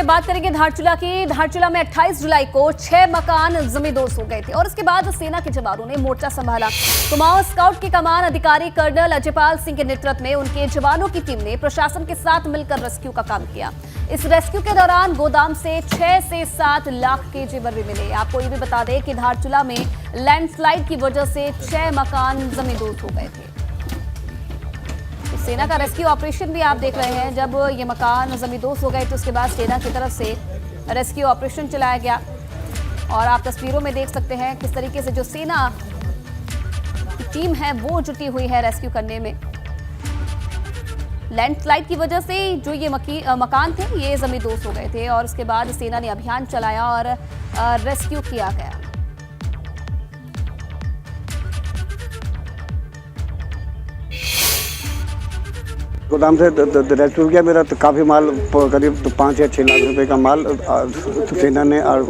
बात करेंगे धारचूला की। धारचूला में 28 जुलाई को 6 मकान जमींदोज हो गए थे और इसके बाद सेना के जवानों ने मोर्चा संभाला। कुमाऊं स्काउट के कमान अधिकारी कर्नल अजयपाल सिंह के नेतृत्व में उनके जवानों की टीम ने प्रशासन के साथ मिलकर रेस्क्यू का काम किया। इस रेस्क्यू के दौरान गोदाम से 6 से 7 लाख के जेवर भी मिले। आपको ये भी बता दें कि धारचूला में लैंडस्लाइड की वजह से 6 मकान जमींदोज हो गए थे। सेना का रेस्क्यू ऑपरेशन भी आप देख रहे हैं। जब ये मकान जमींदोज हो गए तो उसके बाद सेना की तरफ से रेस्क्यू ऑपरेशन चलाया गया और आप तस्वीरों में देख सकते हैं किस तरीके से जो सेना की टीम है वो जुटी हुई है रेस्क्यू करने में। लैंडस्लाइड की वजह से जो ये मकान थे ये जमींदोज हो गए थे और उसके बाद सेना ने अभियान चलाया और रेस्क्यू किया गया। गोदाम से रेस्क्यू किया मेरा तो काफ़ी माल करीब 5 या 6 लाख रुपए का माल सेना ने और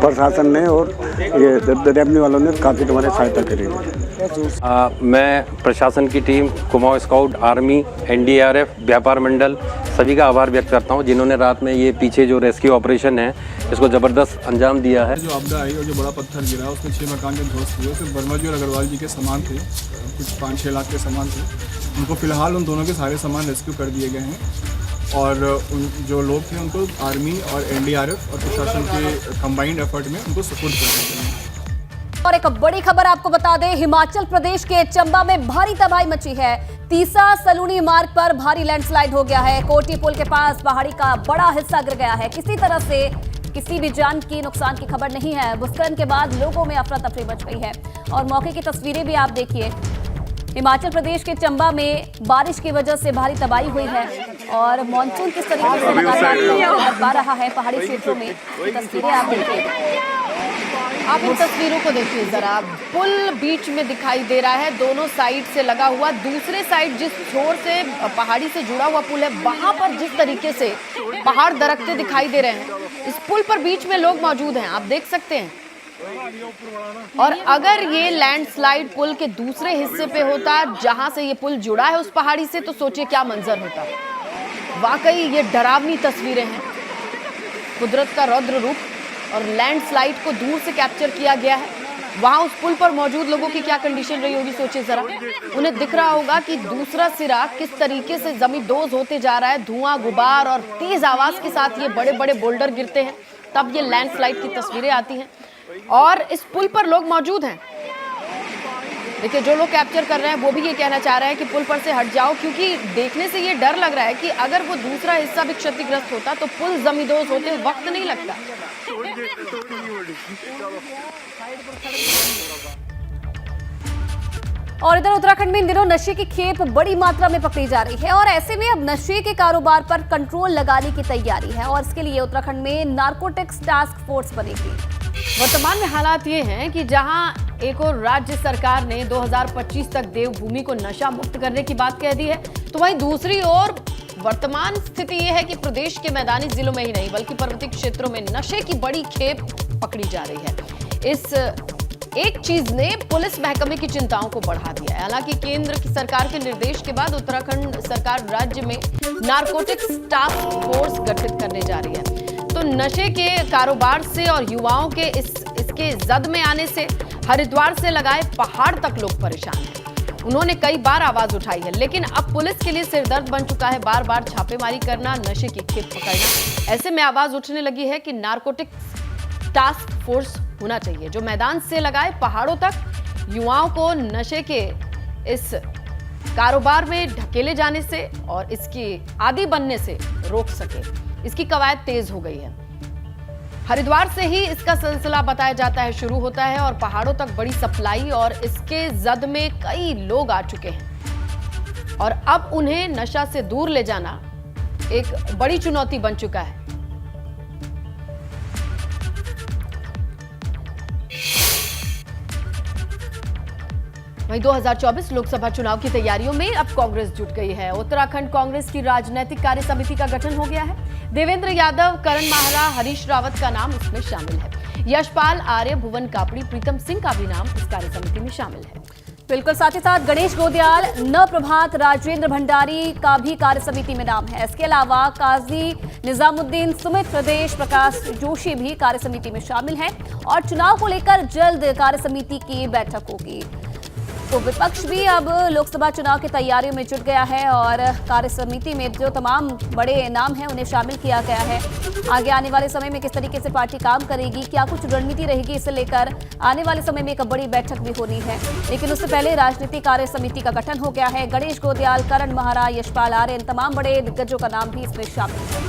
प्रशासन ने और ये रेवेन्यू वालों ने काफ़ी तुम्हारी सहायता करी। मैं प्रशासन की team, Kumaon scout, army, NDRF, व्यापार मंडल सभी का आभार व्यक्त करता हूं जिन्होंने रात में ये पीछे जो रेस्क्यू ऑपरेशन है इसको ज़बरदस्त अंजाम दिया है। जो आपदा आई और जो बड़ा पत्थर गिरा उसमें 6 मकान के ध्वस्त हुए। सिर्फ वर्मा जी और अग्रवाल जी के सामान थे, कुछ 5-6 लाख के सामान थे। उनको फिलहाल उन दोनों के सारे सामान रेस्क्यू कर दिए गए हैं और उन जो लोग थे उनको आर्मी और एनडीआरएफ और प्रशासन के कंबाइंड एफर्ट में उनको सपोर्ट कर दिया गया है। और एक बड़ी खबर आपको बता दें, हिमाचल प्रदेश के चंबा में भारी तबाही मची है। तीसा सलूनी मार्ग पर भारी लैंडस्लाइड हो गया है। कोटी पुल के पास पहाड़ी का बड़ा हिस्सा गिर गया है। किसी तरह से किसी भी जान की नुकसान की खबर नहीं है। भूस्खलन के बाद लोगों में अफरा तफरी मच गई है और मौके की तस्वीरें भी आप देखिए। हिमाचल प्रदेश के चंबा में बारिश की वजह से भारी तबाही हुई है और मॉनसून किस तरीके से लगातार बरपा रहा है पहाड़ी क्षेत्रों में। तस्वीरें आप देखिए। आप इन तस्वीरों को देखिए जरा। पुल बीच में दिखाई दे रहा है, दोनों साइड से लगा हुआ। दूसरे साइड जिस छोर से पहाड़ी से जुड़ा हुआ पुल है वहां पर जिस तरीके से पहाड़ दरकते दिखाई दे रहे हैं, इस पुल पर बीच में लोग मौजूद हैं, आप देख सकते हैं। और अगर ये लैंडस्लाइड पुल के दूसरे हिस्से पे होता जहां से ये पुल जुड़ा है उस पहाड़ी से, तो सोचिए क्या मंजर होता। वाकई ये डरावनी तस्वीरें हैं, कुदरत का रौद्र रूप। और लैंडस्लाइड को दूर से कैप्चर किया गया है। वहां उस पुल पर मौजूद लोगों की क्या कंडीशन रही होगी सोचिए जरा। उन्हें दिख रहा होगा कि दूसरा सिरा किस तरीके से जमींदोज होते जा रहा है। धुआं, गुबार और तेज आवाज के साथ ये बड़े बड़े बोल्डर गिरते हैं, तब ये लैंडस्लाइड की तस्वीरें आती हैं। और इस पुल पर लोग मौजूद हैं। देखिए, जो लोग कैप्चर कर रहे हैं वो भी ये कहना चाह रहे हैं कि पुल पर से हट जाओ, क्योंकि देखने से ये डर लग रहा है कि अगर वो दूसरा हिस्सा भी क्षतिग्रस्त होता तो पुल जमींदोज होते वक्त नहीं लगता। और इधर उत्तराखंड में इन दिनों नशे की खेप बड़ी मात्रा में पकड़ी जा रही है और ऐसे में अब नशे के कारोबार पर कंट्रोल लगाने की तैयारी है और इसके लिए उत्तराखंड में नारकोटिक्स टास्क फोर्स बनेगी। वर्तमान में हालात ये हैं कि जहां एक और राज्य सरकार ने 2025 तक देवभूमि को नशा मुक्त करने की बात कह दी है, तो वहीं दूसरी ओर वर्तमान स्थिति ये है कि प्रदेश के मैदानी जिलों में ही नहीं बल्कि पर्वतीय क्षेत्रों में नशे की बड़ी खेप पकड़ी जा रही है। इस एक चीज ने पुलिस महकमे की चिंताओं को बढ़ा दिया है। हालांकि केंद्र की सरकार के निर्देश के बाद उत्तराखंड सरकार राज्य में नारकोटिक्स टास्क फोर्स गठित करने जा रही है। तो नशे के कारोबार से और युवाओं के इसके जद में आने से हरिद्वार से लगाए पहाड़ तक लोग परेशान हैं। उन्होंने कई बार आवाज उठाई है, लेकिन अब पुलिस के लिए सिरदर्द बन चुका है बार बार छापेमारी करना, नशे की खेप पकड़ना। ऐसे में आवाज उठने लगी है कि नारकोटिक्स टास्क फोर्स होना चाहिए जो मैदान से लगाए पहाड़ों तक युवाओं को नशे के इस कारोबार में ढकेले जाने से और इसकी आदी बनने से रोक सके। इसकी कवायद तेज हो गई है। हरिद्वार से ही इसका सिलसिला बताया जाता है शुरू होता है और पहाड़ों तक बड़ी सप्लाई और इसके जद में कई लोग आ चुके हैं और अब उन्हें नशा से दूर ले जाना एक बड़ी चुनौती बन चुका है। वहीं 2024 लोकसभा चुनाव की तैयारियों में अब कांग्रेस जुट गई है। उत्तराखंड कांग्रेस की राजनीतिक कार्य समिति का गठन हो गया है। देवेंद्र यादव, करण माहरा, हरीश रावत का नाम इसमें शामिल है। यशपाल आर्य, भुवन कापड़ी, प्रीतम सिंह का भी नाम इस कार्य समिति में शामिल है। बिल्कुल, साथ ही साथ गणेश गोदियाल, न प्रभात, राजेंद्र भंडारी का भी कार्य समिति में नाम है। इसके अलावा काजी निजामुद्दीन, सुमित प्रदेश, प्रकाश जोशी भी कार्य समिति में शामिल हैं और चुनाव को लेकर जल्द कार्य समिति की बैठक होगी। तो विपक्ष भी अब लोकसभा चुनाव की तैयारियों में जुट गया है और कार्य समिति में जो तमाम बड़े नाम हैं उन्हें शामिल किया गया है। आगे आने वाले समय में किस तरीके से पार्टी काम करेगी, क्या कुछ रणनीति रहेगी, इसे लेकर आने वाले समय में एक बड़ी बैठक भी होनी है। लेकिन उससे पहले राजनीतिक कार्य समिति का गठन हो गया है। गणेश गोदियाल, करण महारा, यशपाल आर्य, इन तमाम बड़े दिग्गजों का नाम भी इसमें शामिल है।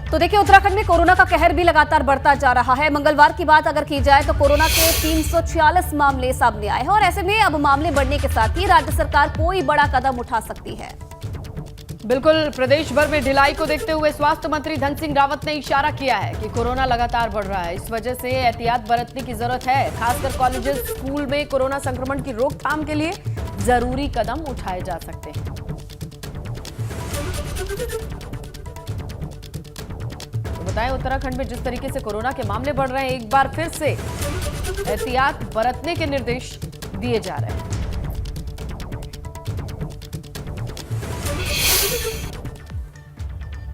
तो देखिए, उत्तराखंड में कोरोना का कहर भी लगातार बढ़ता जा रहा है। मंगलवार की बात अगर की जाए तो कोरोना के 346 मामले सामने आए हैं और ऐसे में अब मामले बढ़ने के साथ ही राज्य सरकार कोई बड़ा कदम उठा सकती है। बिल्कुल, प्रदेश भर में ढिलाई को देखते हुए स्वास्थ्य मंत्री धन सिंह रावत ने इशारा किया है कि कोरोना लगातार बढ़ रहा है। इस वजह से एहतियात बरतने की जरूरत है। खासकर कॉलेजेस, स्कूल में कोरोना संक्रमण की रोकथाम के लिए जरूरी कदम उठाए जा सकते हैं। बताएं, उत्तराखंड में जिस तरीके से कोरोना के मामले बढ़ रहे हैं, एक बार फिर से एहतियात बरतने के निर्देश दिए जा रहे हैं।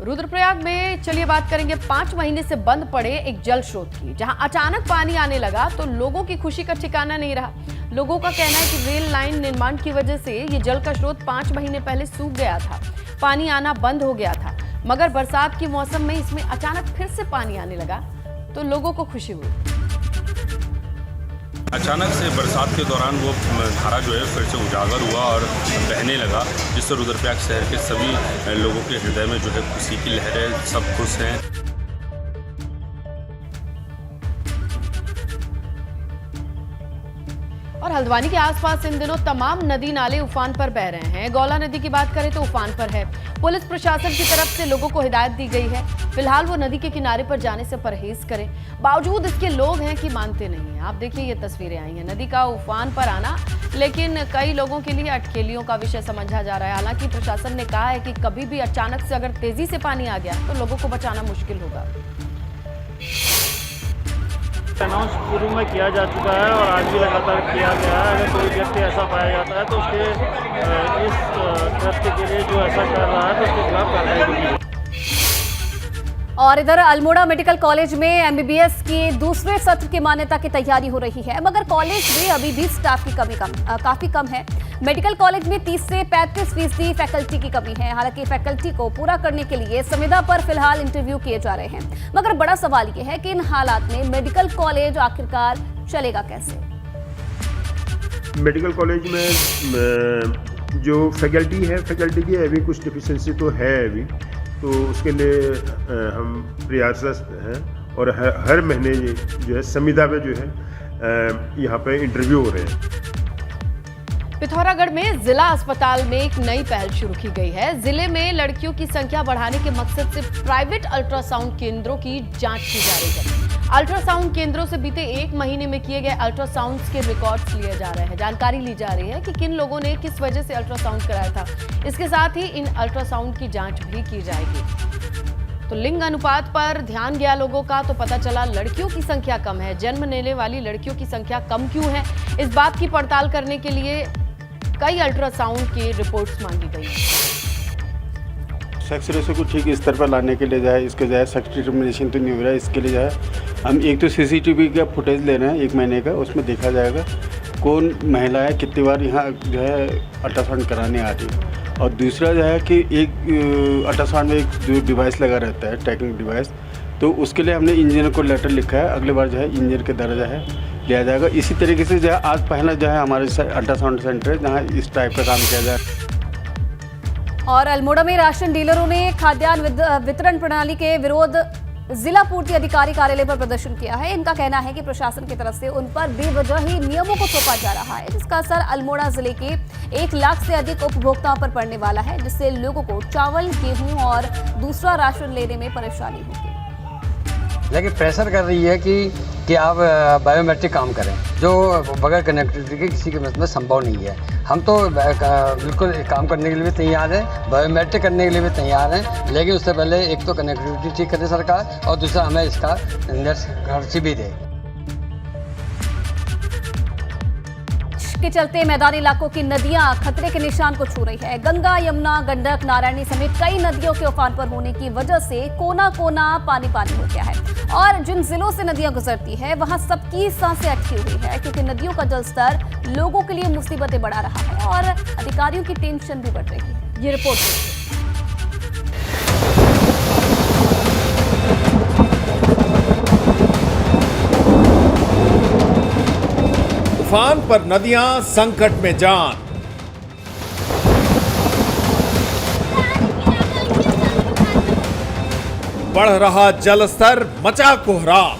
रुद्रप्रयाग में चलिए बात करेंगे 5 महीने से बंद पड़े एक जल स्रोत की, जहां अचानक पानी आने लगा तो लोगों की खुशी का ठिकाना नहीं रहा। लोगों का कहना है कि रेल लाइन निर्माण की वजह से ये जल का स्रोत 5 महीने पहले सूख गया था, पानी आना बंद हो गया था, मगर बरसात के मौसम में इसमें अचानक फिर से पानी आने लगा तो लोगों को खुशी हुई। अचानक से बरसात के दौरान वो धारा जो है फिर से उजागर हुआ और बहने लगा, जिससे रुद्रप्रयाग शहर के सभी लोगों के हृदय में जो है खुशी की लहर है, सब खुश हैं। और हल्द्वानी के आसपास इन दिनों तमाम नदी नाले उफान पर बह रहे हैं। गौला नदी की बात करें तो उफान पर है। पुलिस प्रशासन की तरफ से लोगों को हिदायत दी गई है, फिलहाल वो नदी के किनारे पर जाने से परहेज करें। बावजूद इसके लोग हैं कि मानते नहीं हैं। आप देखिए, ये तस्वीरें आई हैं, नदी का उफान पर आना, लेकिन कई लोगों के लिए अटखेलियों का विषय समझा जा रहा है। हालांकि प्रशासन ने कहा है कि कभी भी अचानक से अगर तेजी से पानी आ गया तो लोगों को बचाना मुश्किल होगा। अनाउंस शुरू में किया जा चुका है और आज भी लगातार किया गया है। अगर कोई व्यक्ति ऐसा पाया जाता है तो उसके इस कृत्य के लिए जो ऐसा कर रहा है तो उसके खिलाफ कार्रवाई होगी। और इधर अल्मोड़ा मेडिकल कॉलेज में एमबीबीएस की दूसरे सत्र की मान्यता की तैयारी हो रही है, मगर कॉलेज में अभी भी स्टाफ की कमी काफी कम है। मेडिकल कॉलेज में 30 से 35% फैकल्टी की कमी है। हालांकि फैकल्टी को पूरा करने के लिए संविदा पर फिलहाल इंटरव्यू किए जा रहे हैं, मगर बड़ा सवाल यह है कि इन हालात में मेडिकल कॉलेज आखिरकार चलेगा कैसे। मेडिकल कॉलेज में जो फैकल्टी है, फैकल्टी की अभी कुछ डिफिशिएंसी तो है अभी, तो उसके लिए हम प्रयासरत हैं और हर महीने जो है संविदा पे जो है यहाँ पे इंटरव्यू हो रहे हैं। पिथौरागढ़ में जिला अस्पताल में एक नई पहल शुरू की गई है। जिले में लड़कियों की संख्या बढ़ाने के मकसद से प्राइवेट अल्ट्रासाउंड केंद्रों की जांच की जा रही है। अल्ट्रासाउंड केंद्रों से बीते 1 महीने में किए गए अल्ट्रासाउंड के रिकॉर्ड्स लिए जा रहे हैं। जानकारी ली जा रही है कि किन लोगों ने किस वजह से अल्ट्रासाउंड कराया था। इसके साथ ही इन अल्ट्रासाउंड की जांच भी की जाएगी। तो लिंग अनुपात पर ध्यान गया लोगों का, तो पता चला लड़कियों की संख्या कम है। जन्म लेने वाली लड़कियों की संख्या कम क्यों है, इस बात की पड़ताल करने के लिए कई अल्ट्रासाउंड की रिपोर्ट्स मांगी गई हैं। सेक्स रेशो को ठीक स्तर पर लाने के लिए जो है, इसके जो है सेक्स डिटर्मिनेशन तो नहीं हो रहा है। इसके लिए जो है हम एक तो सीसीटीवी का फुटेज ले रहे हैं 1 महीने का, उसमें देखा जाएगा कौन महिला है, कितनी बार यहाँ जो है अल्ट्रासाउंड कराने आ रही है। और दूसरा जो है कि एक अल्ट्रासाउंड में एक जो डिवाइस लगा रहता है, ट्रैकिंग डिवाइस, तो उसके लिए हमने इंजीनियर को लेटर लिखा है। अगले बार जो है इंजीनियर के द्वारा जो है लिया जाएगा। इसी तरीके से जो है आज पहला जो है हमारे अल्ट्रासाउंड सेंटर है जहाँ इस टाइप का काम किया जाए। और अल्मोड़ा में राशन डीलरों ने खाद्यान्न वितरण प्रणाली के विरोध जिला पूर्ति अधिकारी कार्यालय पर प्रदर्शन किया है। इनका कहना है कि प्रशासन की तरफ से उन पर बेवजह ही नियमों को थोपा जा रहा है, जिसका असर अल्मोड़ा जिले के 1 लाख से अधिक उपभोक्ताओं पर पड़ने वाला है, जिससे लोगों को चावल, गेहूं और दूसरा राशन लेने में परेशानी होगी। लेकिन प्रेशर कर रही है कि आप बायोमेट्रिक काम करें, जो बगैर कनेक्टिविटी के किसी के में संभव नहीं है। हम तो बिल्कुल काम करने के लिए भी तैयार हैं, बायोमेट्रिक करने के लिए भी तैयार हैं, लेकिन उससे पहले एक तो कनेक्टिविटी ठीक करे सरकार और दूसरा हमें इसका खर्च भी दे। के चलते मैदानी इलाकों की नदियां खतरे के निशान को छू रही है। गंगा, यमुना, गंडक, नारायणी समेत कई नदियों के उफान पर होने की वजह से कोना कोना पानी पानी हो गया है और जिन जिलों से नदियां गुजरती है वहां सबकी सांसें अटकी हुई है, क्योंकि नदियों का जलस्तर लोगों के लिए मुसीबतें बढ़ा रहा है और अधिकारियों की टेंशन भी बढ़ रही है। ये रिपोर्ट देखिए। तूफान पर नदियां संकट में जान। बढ़ रहा जलस्तर, मचा कोहराम।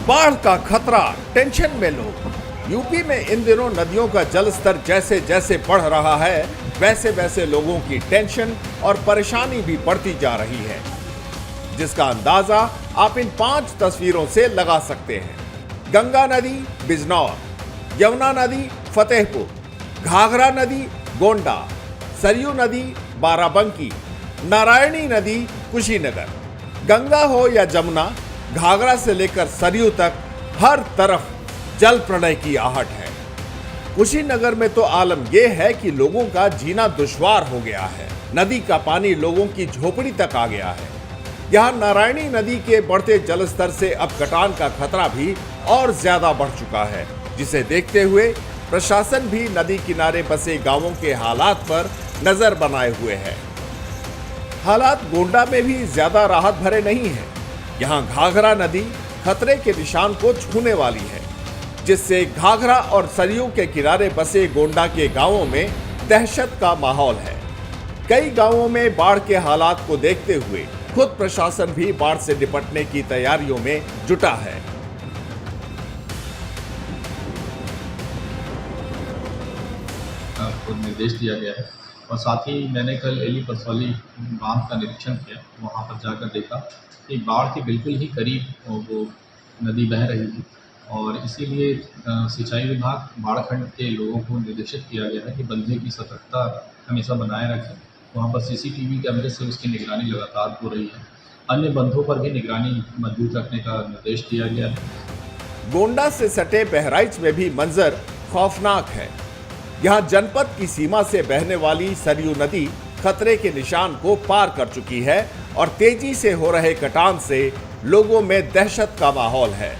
बाढ़ का खतरा, टेंशन में लोग। यूपी में इन दिनों नदियों का जलस्तर जैसे जैसे बढ़ रहा है वैसे वैसे लोगों की टेंशन और परेशानी भी बढ़ती जा रही है, जिसका अंदाजा आप इन 5 तस्वीरों से लगा सकते हैं। गंगा नदी बिजनौर, यमुना नदी फतेहपुर, घाघरा नदी गोंडा, सरयू नदी बाराबंकी, नारायणी नदी कुशीनगर। गंगा हो या जमुना, घाघरा से लेकर सरयू तक हर तरफ जल प्रलय की आहट है। कुशीनगर में तो आलम यह है कि लोगों का जीना दुश्वार हो गया है। नदी का पानी लोगों की झोपड़ी तक आ गया है। यहाँ नारायणी नदी के बढ़ते जलस्तर से अब कटान का खतरा भी और ज्यादा बढ़ चुका है, जिसे देखते हुए प्रशासन भी नदी किनारे बसे गांवों के हालात पर नजर बनाए हुए है। हालात गोंडा में भी ज्यादा राहत भरे नहीं है। यहाँ घाघरा नदी खतरे के निशान को छूने वाली है, जिससे घाघरा और सरयू के किनारे बसे गोंडा के गांवों में दहशत का माहौल है। कई गांवों में बाढ़ के हालात को देखते हुए खुद प्रशासन भी बाढ़ से निपटने की तैयारियों में जुटा है। को निर्देश दिया गया है और साथ ही मैंने कल एली परसौली बांध का निरीक्षण किया। वहां पर जाकर देखा कि बाढ़ के बिल्कुल ही करीब वो नदी बह रही थी और इसीलिए सिंचाई विभाग बाढ़-खंड के लोगों को निर्देशित किया गया है कि बंधे की सतर्कता हमेशा बनाए रखें। वहाँ पर सीसीटीवी कैमरे से उसकी निगरानी लगातार हो रही है। अन्य बंधों पर भी निगरानी मजबूत रखने का निर्देश दिया गया है। गोंडा से सटे बहराइच में भी मंजर खौफनाक है। यहाँ जनपद की सीमा से बहने वाली सरयू नदी खतरे के निशान को पार कर चुकी है और तेजी से हो रहे कटान से लोगों में दहशत का माहौल है।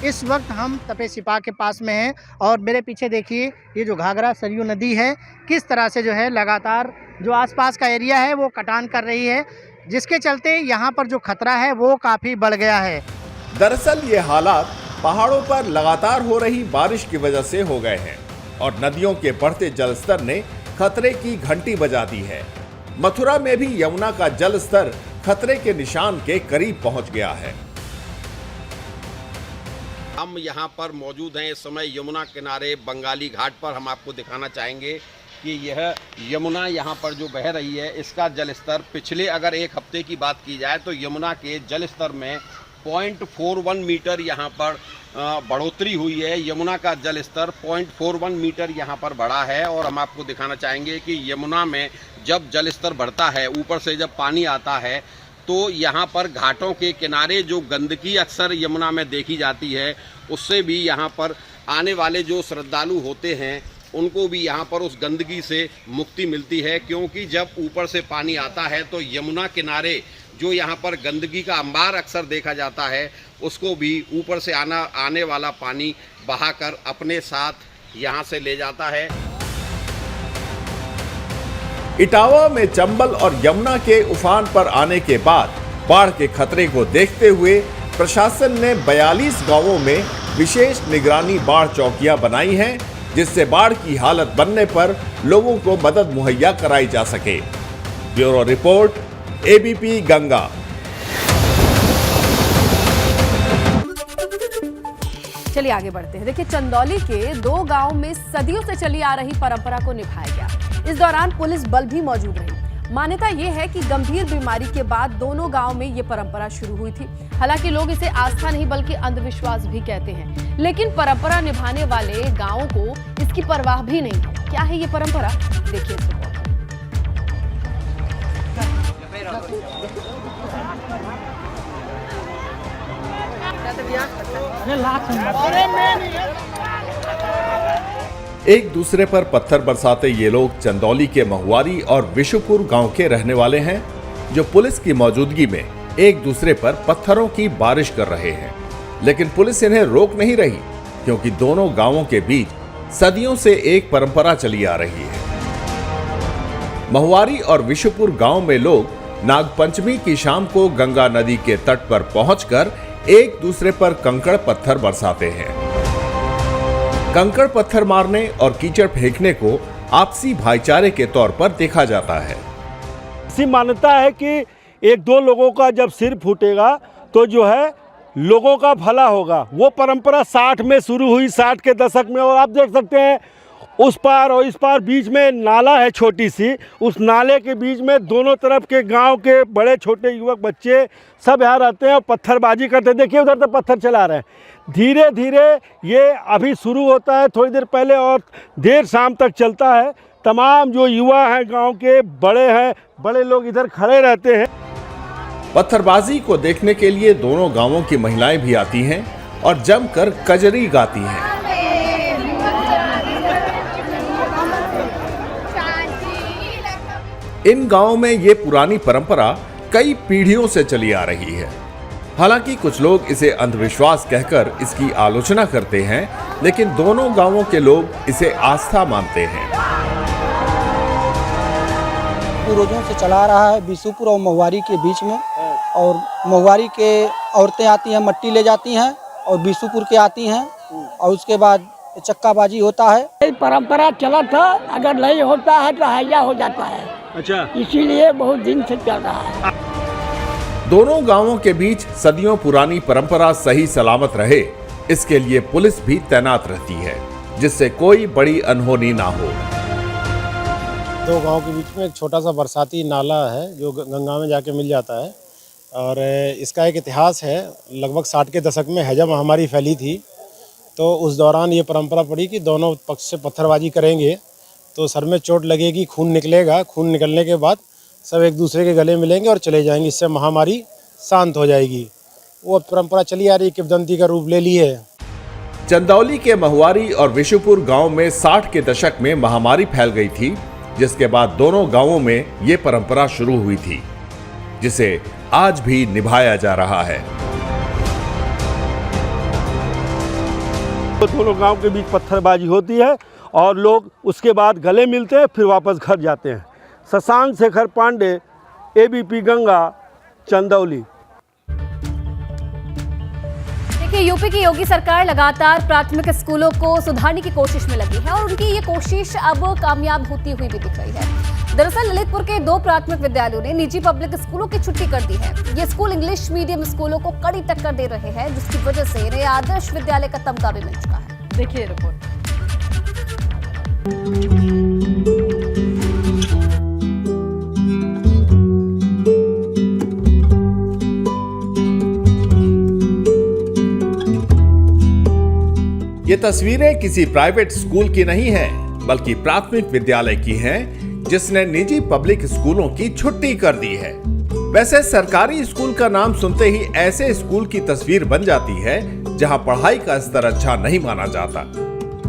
इस वक्त हम तपे सिपा के पास में हैं और मेरे पीछे देखिए ये जो घाघरा सरयू नदी है किस तरह से जो है लगातार जो आसपास का एरिया है वो कटान कर रही है, जिसके चलते यहाँ पर जो खतरा है वो काफ़ी बढ़ गया है। दरअसल ये हालात पहाड़ों पर लगातार हो रही बारिश की वजह से हो गए हैं और नदियों के बढ़ते जलस्तर ने खतरे की घंटी बजा दी है। मथुरा में भी यमुना का जलस्तर खतरे के निशान के करीब पहुंच गया है। हम यहाँ पर मौजूद हैं इस समय यमुना किनारे बंगाली घाट पर। हम आपको दिखाना चाहेंगे कि यह यमुना यहाँ पर जो बह रही है इसका जलस्तर पिछले अगर एक हफ्ते की बात की जाए तो यमुना के जलस्तर में 0.41 मीटर यहाँ पर बढ़ोतरी हुई है। यमुना का जलस्तर 0.41 मीटर यहाँ पर बढ़ा है और हम आपको दिखाना चाहेंगे कि यमुना में जब जलस्तर बढ़ता है, ऊपर से जब पानी आता है तो यहाँ पर घाटों के किनारे जो गंदगी अक्सर यमुना में देखी जाती है उससे भी यहाँ पर आने वाले जो श्रद्धालु होते हैं उनको भी यहाँ पर उस गंदगी से मुक्ति मिलती है, क्योंकि जब ऊपर से पानी आता है तो यमुना किनारे जो यहाँ पर गंदगी का अंबार अक्सर देखा जाता है उसको भी ऊपर से आने वाला पानी बहाकर अपने साथ यहाँ से ले जाता है। इटावा में चंबल और यमुना के उफान पर आने के बाद बाढ़ के खतरे को देखते हुए प्रशासन ने 42 गांवों में विशेष निगरानी बाढ़ चौकियां बनाई हैं, जिससे बाढ़ की हालत बनने पर लोगों को मदद मुहैया कराई जा सके। Bureau report, ABP Ganga. चलिए आगे बढ़ते हैं। देखिए, चंदौली के 2 गांव में सदियों से चली आ रही परंपरा को निभाया गया। इस दौरान पुलिस बल भी मौजूद रही मान्यता ये है कि गंभीर बीमारी के बाद दोनों गांव में ये परंपरा शुरू हुई थी। हालांकि लोग इसे आस्था नहीं बल्कि अंधविश्वास भी कहते हैं, लेकिन परंपरा निभाने वाले गांवों को इसकी परवाह भी नहीं है। क्या है ये परंपरा, देखिए इस रिपोर्ट। एक दूसरे पर पत्थर बरसाते ये लोग चंदौली के महुआरी और विशुपुर गांव के रहने वाले हैं, जो पुलिस की मौजूदगी में एक दूसरे पर पत्थरों की बारिश कर रहे हैं। लेकिन पुलिस इन्हें रोक नहीं रही, क्योंकि दोनों गांवों के बीच सदियों से एक परंपरा चली आ रही है। महुआरी और विशुपुर गांव में लोग नागपंचमी की शाम को गंगा नदी के तट पर पहुंचकर एक दूसरे पर कंकड़ पत्थर बरसाते हैं। कंकड़ पत्थर मारने और कीचड़ फेंकने को आपसी भाईचारे के तौर पर देखा जाता है। ऐसी मान्यता है कि एक दो लोगों का जब सिर फूटेगा तो जो है लोगों का भला होगा। वो परंपरा 60 में शुरू हुई, 60 के दशक में। और आप देख सकते हैं उस पार और इस पार बीच में नाला है छोटी सी, उस नाले के बीच में दोनों तरफ के गांव के बड़े छोटे युवक बच्चे सब यहाँ रहते हैं और पत्थरबाजी करते हैं। देखिए उधर तो पत्थर चला रहे हैं। धीरे धीरे ये अभी शुरू होता है थोड़ी देर पहले और देर शाम तक चलता है। तमाम जो युवा हैं गांव के बड़े लोग इधर खड़े रहते हैं। पत्थरबाजी को देखने के लिए दोनों गांवों की महिलाएं भी आती हैं और जमकर कजरी गाती हैं। इन गांवों में ये पुरानी परंपरा कई पीढ़ियों से चली आ रही है। हालांकि कुछ लोग इसे अंधविश्वास कहकर इसकी आलोचना करते हैं, लेकिन दोनों गांवों के लोग इसे आस्था मानते हैं। पूर्वजों से चला रहा है बिशुपुर और महुआरी के बीच में, और महुआरी के औरतें आती हैं, मट्टी ले जाती हैं, और बिशुपुर के आती हैं, और उसके बाद चक्काबाजी होता है। परंपरा चला था, अगर नहीं होता है तो हैया हो जाता है। अच्छा, इसीलिए बहुत दिन से चल रहा है। दोनों गांवों के बीच सदियों पुरानी परंपरा सही सलामत रहे, इसके लिए पुलिस भी तैनात रहती है, जिससे कोई बड़ी अनहोनी ना हो। दो गांव के बीच में एक छोटा सा बरसाती नाला है जो गंगा में जाके मिल जाता है, और इसका एक इतिहास है। लगभग 60 के दशक में हैजा महामारी फैली थी, तो उस दौरान ये परंपरा पड़ी कि दोनों पक्ष से पत्थरबाजी करेंगे तो सर में चोट लगेगी, खून निकलेगा। खून निकलने के बाद सब एक दूसरे के गले मिलेंगे और चले जाएंगे, इससे महामारी शांत हो जाएगी। वो परंपरा चली आ रही, किंवदंती का रूप ले ली है। चंदौली के महुआरी और विशुपुर गांव में 60 के दशक में महामारी फैल गई थी, जिसके बाद दोनों गांवों में ये परंपरा शुरू हुई थी, जिसे आज भी निभाया जा रहा है। तो दोनों गांव के बीच पत्थरबाजी होती है और लोग उसके बाद गले मिलते हैं, फिर वापस घर जाते हैं। शशांक शेखर पांडे, एबीपी गंगा, चंदौली। देखिए, यूपी की योगी सरकार लगातार प्राथमिक स्कूलों को सुधारने की कोशिश में लगी है और उनकी ये कोशिश अब कामयाब होती हुई भी दिख रही है। दरअसल ललितपुर के 2 प्राथमिक विद्यालयों ने निजी पब्लिक स्कूलों की छुट्टी कर दी है। ये स्कूल इंग्लिश मीडियम स्कूलों को कड़ी टक्कर दे रहे हैं, जिसकी वजह से इन्हें आदर्श विद्यालय का तमगा भी मिल चुका है। देखिए रिपोर्ट। ये तस्वीरें किसी प्राइवेट स्कूल की नहीं हैं, बल्कि प्राथमिक विद्यालय की हैं, जिसने निजी पब्लिक स्कूलों की छुट्टी कर दी है। वैसे सरकारी स्कूल का नाम सुनते ही ऐसे स्कूल की तस्वीर बन जाती है जहां पढ़ाई का स्तर अच्छा नहीं माना जाता।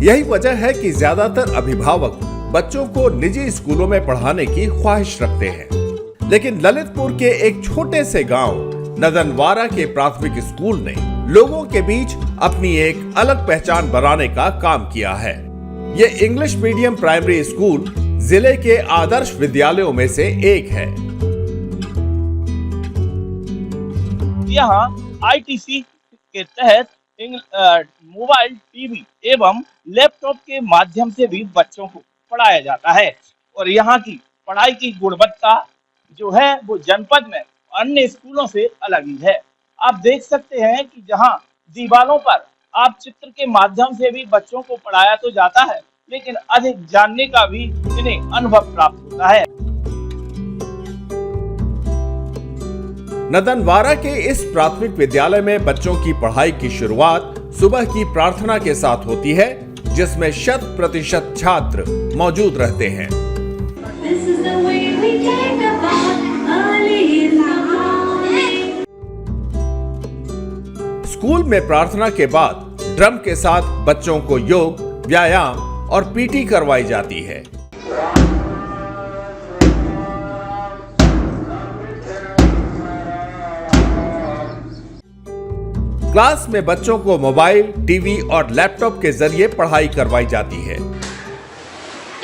यही वजह है कि ज्यादातर अभिभावक बच्चों को निजी स्कूलों में पढ़ाने की ख्वाहिश रखते हैं। लेकिन ललितपुर के एक छोटे से गांव नदनवारा के प्राथमिक स्कूल ने लोगों के बीच अपनी एक अलग पहचान बनाने का काम किया है। ये इंग्लिश मीडियम प्राइमरी स्कूल जिले के आदर्श विद्यालयों में से एक है। यहाँ ITC के तहत मोबाइल, टीवी एवं लैपटॉप के माध्यम से भी बच्चों को पढ़ाया जाता है, और यहाँ की पढ़ाई की गुणवत्ता जो है वो जनपद में अन्य स्कूलों से अलग ही है। आप देख सकते हैं कि जहाँ दीवारों पर आप चित्र के माध्यम से भी बच्चों को पढ़ाया तो जाता है, लेकिन अधिक जानने का भी इन्हें अनुभव प्राप्त होता है। नदनवारा के इस प्राथमिक विद्यालय में बच्चों की पढ़ाई की शुरुआत सुबह की प्रार्थना के साथ होती है, जिसमें 100% छात्र मौजूद रहते हैं। स्कूल में प्रार्थना के बाद ड्रम के साथ बच्चों को योग, व्यायाम और पीटी करवाई जाती है। क्लास में बच्चों को मोबाइल, टीवी और लैपटॉप के जरिए पढ़ाई करवाई जाती है।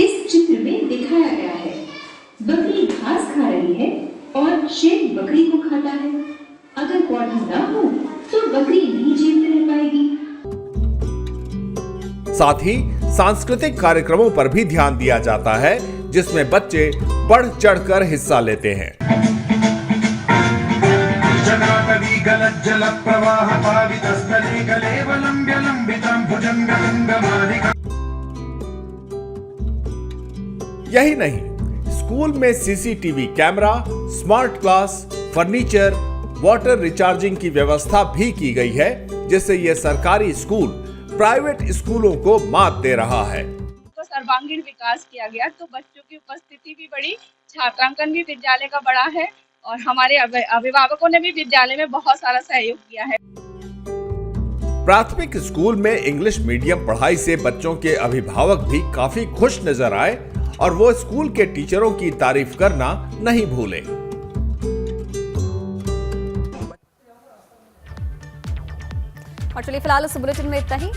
इस चित्र में दिखाया गया है, बकरी घास खा रही है और शेर बकरी को खाता है। अगर पौधा ना हो तो बकरी नहीं जीवित रह पाएगी। साथ ही सांस्कृतिक कार्यक्रमों पर भी ध्यान दिया जाता है, जिसमें बच्चे बढ़ चढ़कर हिस्सा लेते हैं। यही नहीं, स्कूल में CCTV camera, smart class, furniture, water recharging की व्यवस्था भी की गई है, जिससे ये सरकारी स्कूल प्राइवेट स्कूलों को मात दे रहा है। तो सर्वांगीण विकास किया गया, तो बच्चों की उपस्थिति भी बढ़ी, छात्रांकन भी विद्यालय का बढ़ा है और हमारे अभिभावकों ने भी विद्यालय में बहुत सारा सहयोग किया है। प्राथमिक स्कूल में इंग्लिश मीडियम पढ़ाई से बच्चों के अभिभावक भी काफी खुश नजर आए और वो स्कूल के टीचरों की तारीफ करना नहीं भूले। और चलिए फिलहाल इस बुलेटिन में इतना ही।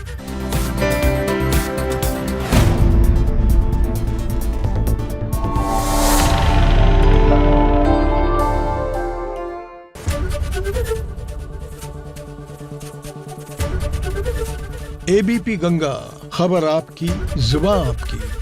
एबीपी गंगा, खबर आपकी, जुबान आपकी।